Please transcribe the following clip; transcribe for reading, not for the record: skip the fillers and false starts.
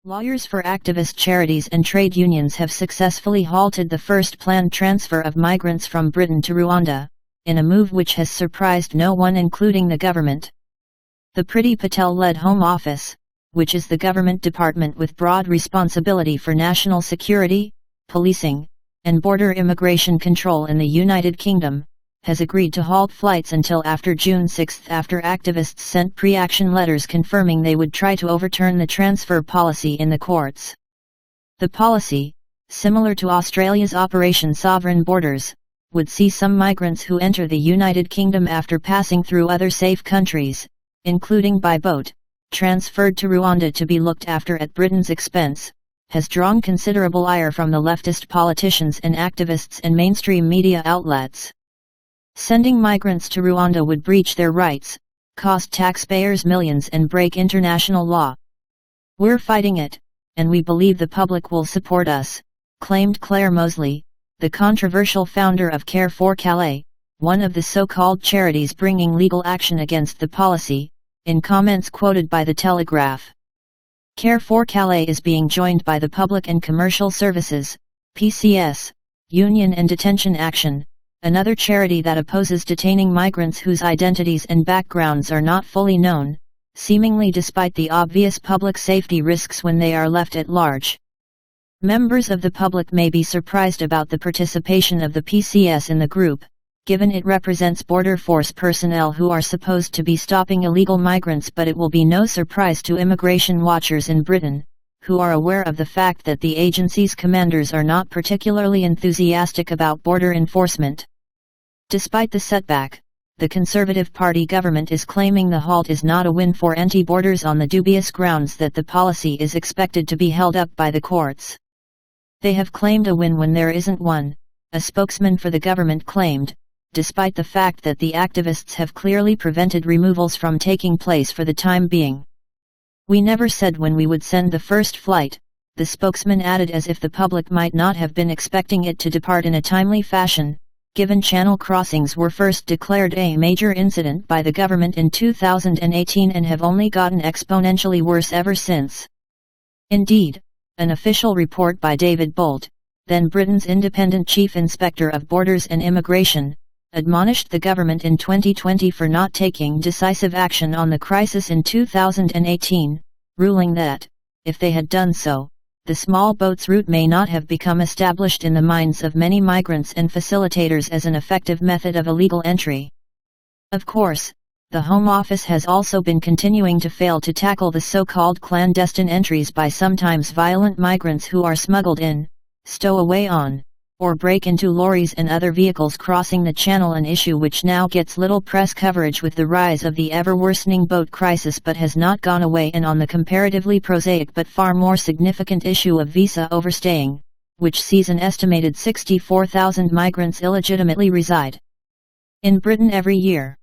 Lawyers for activist charities and trade unions have successfully halted the first planned transfer of migrants from Britain to Rwanda, in a move which has surprised no one including the government. The Priti Patel-led Home Office, which is the government department with broad responsibility for national security, policing, and border immigration control in the United Kingdom, has agreed to halt flights until after June 6 after activists sent pre-action letters confirming they would try to overturn the transfer policy in the courts. The policy, similar to Australia's Operation Sovereign Borders, would see some migrants who enter the United Kingdom after passing through other safe countries, including by boat, transferred to Rwanda to be looked after at Britain's expense, has drawn considerable ire from the leftist politicians and activists and mainstream media outlets. Sending migrants to Rwanda would breach their rights, cost taxpayers millions and break international law. "We're fighting it, and we believe the public will support us," claimed Claire Mosley, the controversial founder of Care for Calais, one of the so-called charities bringing legal action against the policy, in comments quoted by The Telegraph. Care for Calais is being joined by the Public and Commercial Services, PCS, Union and Detention Action, another charity that opposes detaining migrants whose identities and backgrounds are not fully known, seemingly despite the obvious public safety risks when they are left at large. Members of the public may be surprised about the participation of the PCS in the group, given it represents border force personnel who are supposed to be stopping illegal migrants, but it will be no surprise to immigration watchers in Britain, who are aware of the fact that the agency's commanders are not particularly enthusiastic about border enforcement. Despite the setback, the Conservative Party government is claiming the halt is not a win for anti-borders on the dubious grounds that the policy is expected to be held up by the courts. They have claimed a win when there isn't one, a spokesman for the government claimed, despite the fact that the activists have clearly prevented removals from taking place for the time being. "We never said when we would send the first flight," the spokesman added, as if the public might not have been expecting it to depart in a timely fashion, given channel crossings were first declared a major incident by the government in 2018 and have only gotten exponentially worse ever since. Indeed, an official report by David Bolt, then Britain's independent chief inspector of borders and immigration, admonished the government in 2020 for not taking decisive action on the crisis in 2018, ruling that, if they had done so, the small boats route may not have become established in the minds of many migrants and facilitators as an effective method of illegal entry. Of course, the Home Office has also been continuing to fail to tackle the so-called clandestine entries by sometimes violent migrants who are smuggled in, stow away on, or break into lorries and other vehicles crossing the channel, an issue which now gets little press coverage with the rise of the ever-worsening boat crisis but has not gone away, and on the comparatively prosaic but far more significant issue of visa overstaying, which sees an estimated 64,000 migrants illegitimately reside in Britain every year.